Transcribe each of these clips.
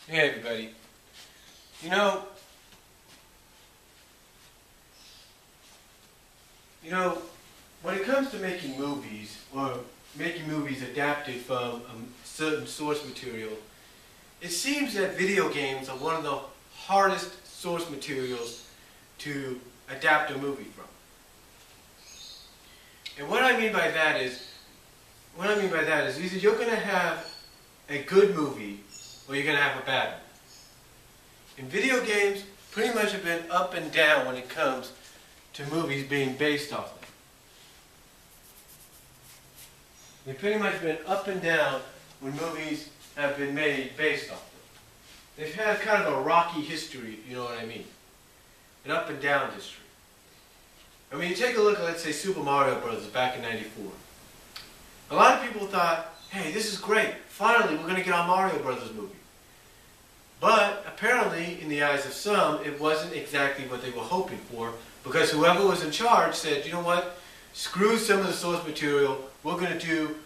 Hey everybody. You know, you know, when it comes to making movies, or making movies adapted from a certain source material, it seems that video games are one of the hardest source materials to adapt a movie from. And what I mean by that is either you're going to have a good movie or you're going to have a bad one. And video games pretty much have been up and down when it comes to movies being based off them. They've pretty much been up and down when movies have been made based off them. They've had kind of a rocky history, if you know what I mean. An up and down history. I mean, you take a look at, let's say, Super Mario Bros. Back in '94. A lot of people thought, hey, this is great. Finally, we're going to get our Mario Brothers movie. But apparently, in the eyes of some, it wasn't exactly what they were hoping for, because whoever was in charge said, you know what, screw some of the source material, we're going to do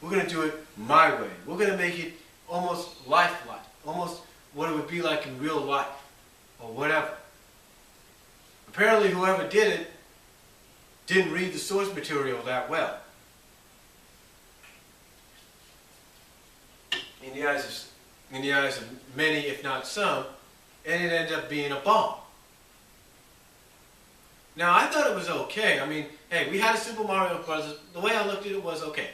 it my way. We're going to make it almost lifelike, almost what it would be like in real life, or whatever. Apparently, whoever did it didn't read the source material that well. In the eyes of many, if not some, and it ended up being a bomb. Now, I thought it was okay. I mean, hey, we had a Super Mario Bros. The way I looked at it was okay.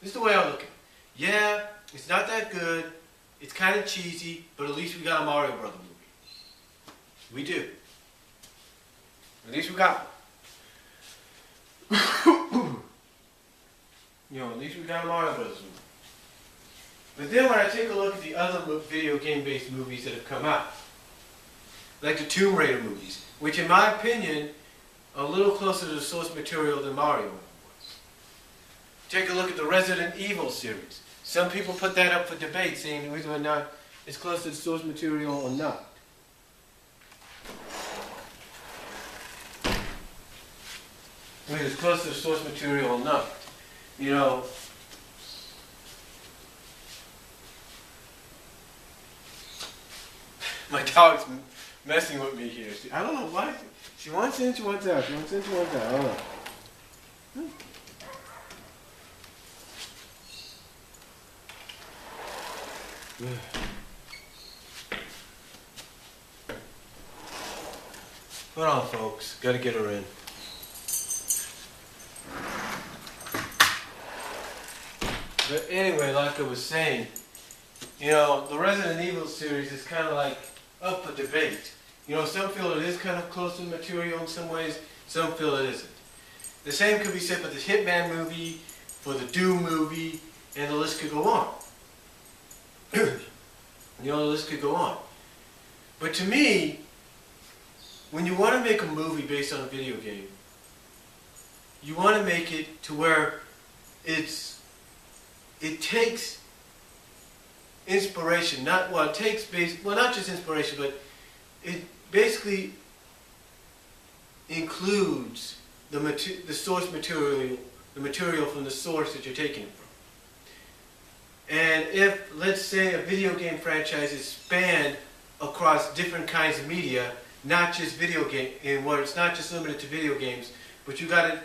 This is the way I look at it. Yeah, it's not that good. It's kind of cheesy, but at least we got a Mario Brothers movie. We do. At least we got one. At least we got a Mario Brothers movie. But then when I take a look at the other video game-based movies that have come out, like the Tomb Raider movies, which in my opinion are a little closer to the source material than Mario was. Take a look at the Resident Evil series. Some people put that up for debate, saying whether or not it's close to the source material or not. Whether it's close to the source material or not. You know, my dog's messing with me here. I don't know why. She wants in, she wants out. She wants in, she wants out. I don't know. Hold on, folks. Gotta get her in. But anyway, like I was saying, the Resident Evil series is kind of like up for debate. Some feel it is kind of close to the material in some ways, some feel it isn't. The same could be said for the Hitman movie, for the Doom movie, and the list could go on. The list could go on. But to me, when you want to make a movie based on a video game, you want to make it to where it takes inspiration, not just inspiration, but it basically includes the source material, the material from the source that you're taking it from. And if, let's say, a video game franchise is spanned across different kinds of media, not just video game, and where it's not just limited to video games, but you got it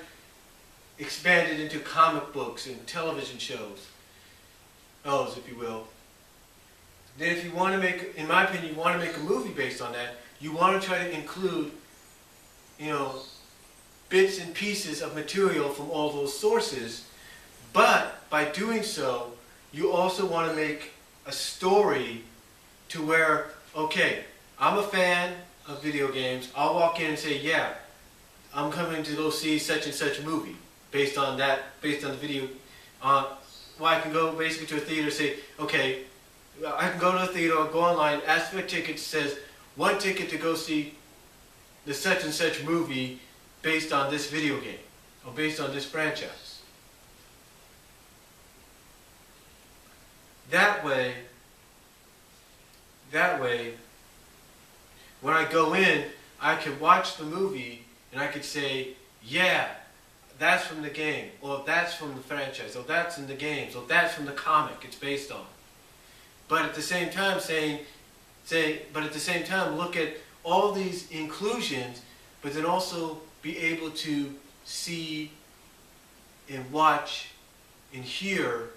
expanded into comic books and television shows, if you will. Then if you want to make, in my opinion, you want to make a movie based on that, you want to try to include, bits and pieces of material from all those sources, but by doing so, you also want to make a story to where, okay, I'm a fan of video games, I'll walk in and say, yeah, I'm coming to go see such and such movie based on the video. I can go basically to a theater and say, okay, I can go to a theater or go online, ask for a ticket, says, one ticket to go see the such and such movie based on this video game, or based on this franchise. That way, when I go in, I can watch the movie and I could say, yeah, that's from the game, or that's from the franchise, or that's in the games, or that's from the comic it's based on. But at the same time saying, but at the same time, look at all these inclusions, but then also be able to see and watch and hear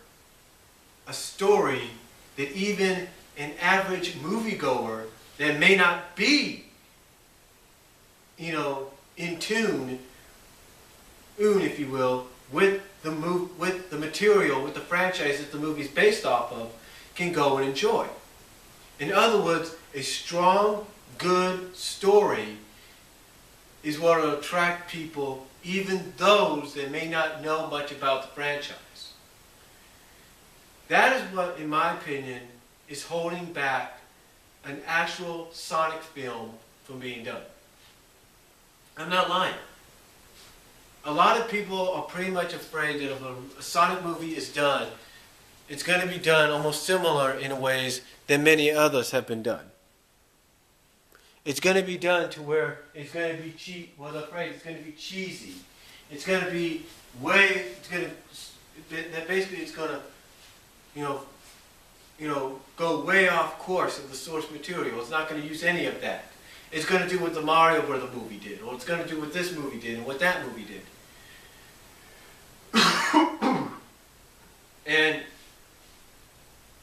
a story that even an average moviegoer that may not be, in tune, if you will, with the material, with the franchise that the movie's based off of, can go and enjoy. In other words, a strong, good story is what will attract people, even those that may not know much about the franchise. That is what, in my opinion, is holding back an actual Sonic film from being done. I'm not lying. A lot of people are pretty much afraid that if a Sonic movie is done, it's going to be done almost similar in ways that many others have been done. It's going to be done to where it's going to be cheap. Well, they're afraid it's going to be cheesy. It's going to be basically it's going to, go way off course of the source material. It's not going to use any of that. It's going to do what the Mario Brothers movie did, or it's going to do what this movie did and what that movie did. And,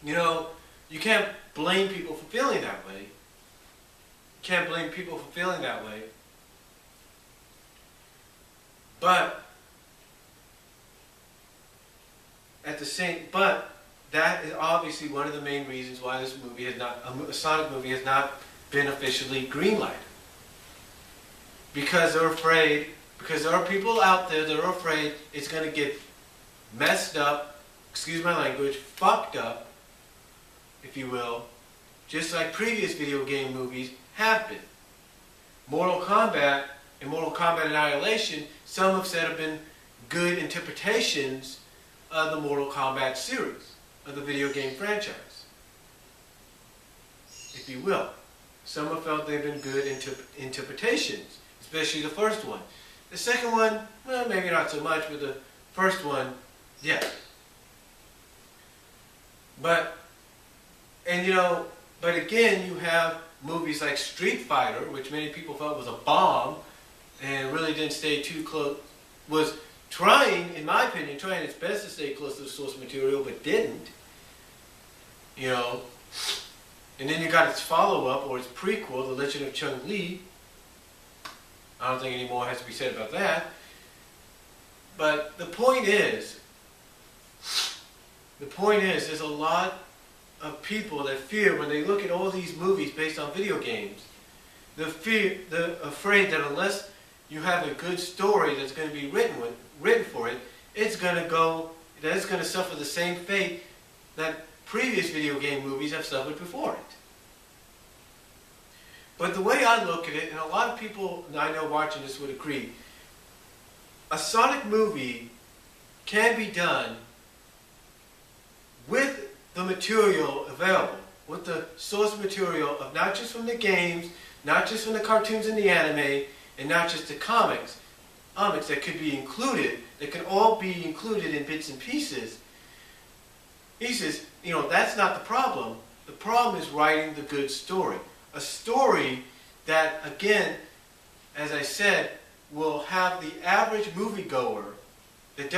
you can't blame people for feeling that way. You can't blame people for feeling that way. But, that is obviously one of the main reasons why this movie a Sonic movie has not been officially greenlighted. Because they're afraid, because there are people out there that are afraid it's going to get messed up, excuse my language, fucked up, if you will, just like previous video game movies have been. Mortal Kombat and Mortal Kombat Annihilation, some have said have been good interpretations of the Mortal Kombat series, of the video game franchise, if you will. Some have felt they've been good interpretations, especially the first one. The second one, well, maybe not so much, but the first one, yes. But again, you have movies like Street Fighter, which many people felt was a bomb, and really didn't stay too close, was trying, in my opinion, trying its best to stay close to the source material, but didn't. And then you got its follow-up, or its prequel, The Legend of Chun-Li. I don't think any more has to be said about that. But the point is, there's a lot of people that fear when they look at all these movies based on video games. They're afraid that unless you have a good story that's going to be written for it, it's going to suffer the same fate that previous video game movies have suffered before it. But the way I look at it, and a lot of people I know watching this would agree, a Sonic movie can be done with the material available, with the source material of not just from the games, not just from the cartoons and the anime, and not just the comics that could be included, that can all be included in bits and pieces. That's not the problem. The problem is writing the good story. A story that, again, as I said, will have the average moviegoer that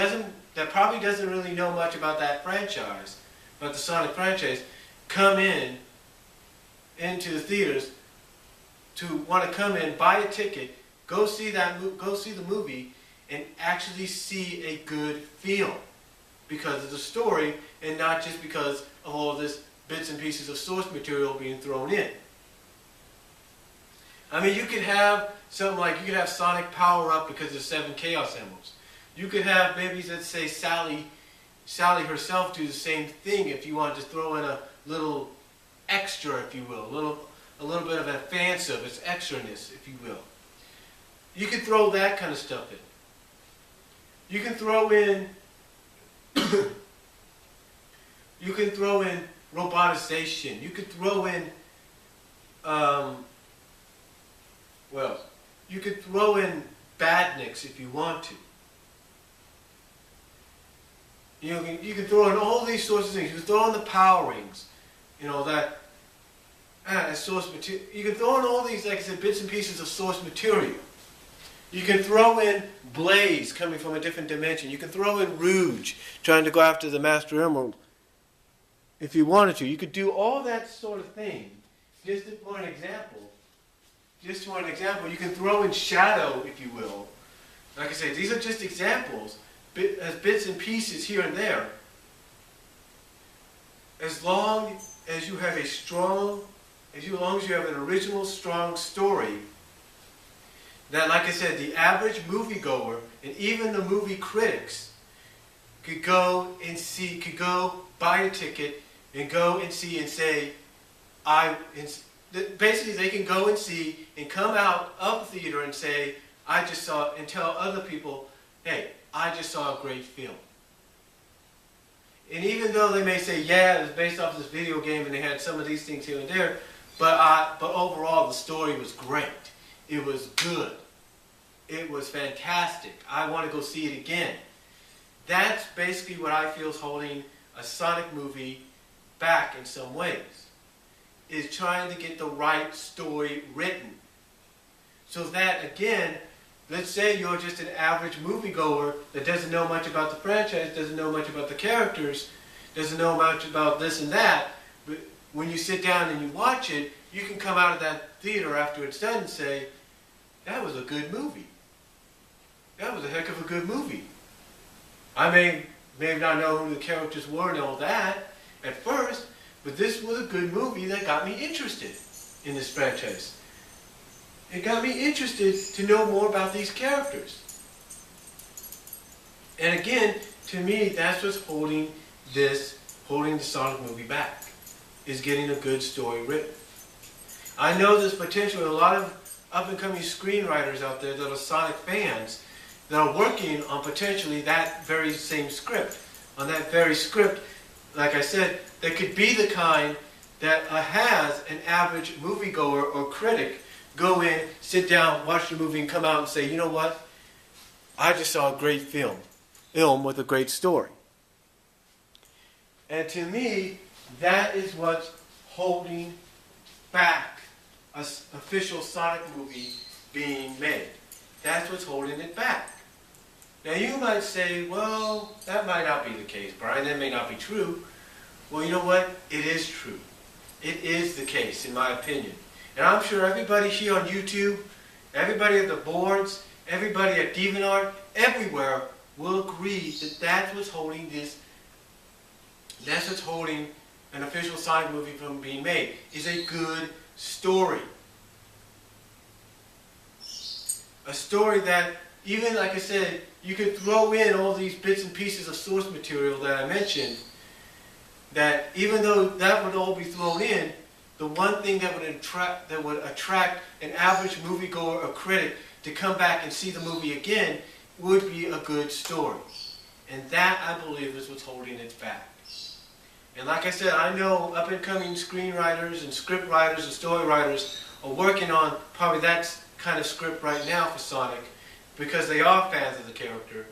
probably doesn't really know much about that franchise, about the Sonic franchise, come into the theaters to want to come in, buy a ticket, go see the movie, and actually see a good film because of the story, and not just because of all this bits and pieces of source material being thrown in. I mean, you could have something like, you could have Sonic power up because of 7 Chaos Emeralds. You could have, maybe let's say Sally herself do the same thing if you wanted to throw in a little extra, if you will, a little bit of a fan service, extraness, if you will. You could throw that kind of stuff in. You can throw in robotization. You could throw in you could throw in badniks if you want to. You can throw in all these sorts of things. You can throw in the power rings. As as source material. You can throw in all these, like I said, bits and pieces of source material. You can throw in Blaze coming from a different dimension. You can throw in Rouge trying to go after the Master Emerald. If you wanted to, you could do all that sort of thing. Just for an example, you can throw in Shadow, if you will. Like I say, these are just examples, as bits and pieces here and there. As long as you have long as you have an original, strong story, that, like I said, the average moviegoer and even the movie critics could go buy a ticket and go and see and say, basically they can go and see and come out of the theater and say, I just saw, and tell other people, hey, I just saw a great film. And even though they may say, yeah, it was based off this video game and they had some of these things here and there, but overall the story was great. It was good. It was fantastic. I want to go see it again. That's basically what I feel is holding a Sonic movie back in some ways, is trying to get the right story written. So that, again, let's say you're just an average moviegoer that doesn't know much about the franchise, doesn't know much about the characters, doesn't know much about this and that, but when you sit down and you watch it, you can come out of that theater after it's done and say, that was a good movie. That was a heck of a good movie. I may not know who the characters were and all that at first, but this was a good movie that got me interested in this franchise. It got me interested to know more about these characters. And again, to me, that's what's holding the Sonic movie back, is getting a good story written. I know there's potential, a lot of up-and-coming screenwriters out there that are Sonic fans that are working on potentially that very same script. On that very script, like I said, that could be the kind that has an average moviegoer or critic go in, sit down, watch the movie, and come out and say, you know what? I just saw a great film with a great story. And to me, that is what's holding back an official Sonic movie being made. That's what's holding it back. Now you might say, well, that might not be the case, Brian. That may not be true. Well, you know what? It is true. It is the case, in my opinion. And I'm sure everybody here on YouTube, everybody at the boards, everybody at DeviantArt, everywhere will agree that that's what's holding an official Sonic movie from being made, is a good story. A story that, even like I said, you could throw in all these bits and pieces of source material that I mentioned, that even though that would all be thrown in, the one thing that would attract an average moviegoer or critic to come back and see the movie again would be a good story. And that, I believe, is what's holding it back. And like I said, I know up-and-coming screenwriters and script writers and story writers are working on probably that kind of script right now for Sonic, because they are fans of the character,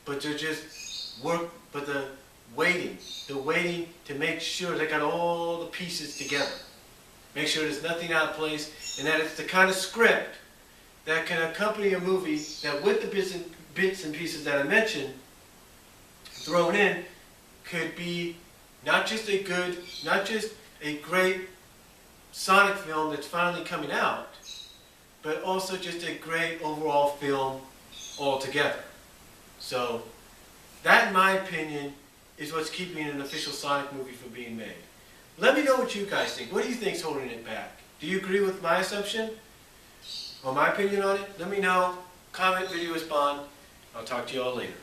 but they're waiting. They're waiting to make sure they got all the pieces together. Make sure there's nothing out of place, and that it's the kind of script that can accompany a movie that, with the bits and pieces that I mentioned thrown in, could be not just a great Sonic film that's finally coming out, but also just a great overall film altogether. So that, in my opinion, is what's keeping an official Sonic movie from being made. Let me know what you guys think. What do you think is holding it back? Do you agree with my assumption or my opinion on it? Let me know. Comment, video, respond. I'll talk to you all later.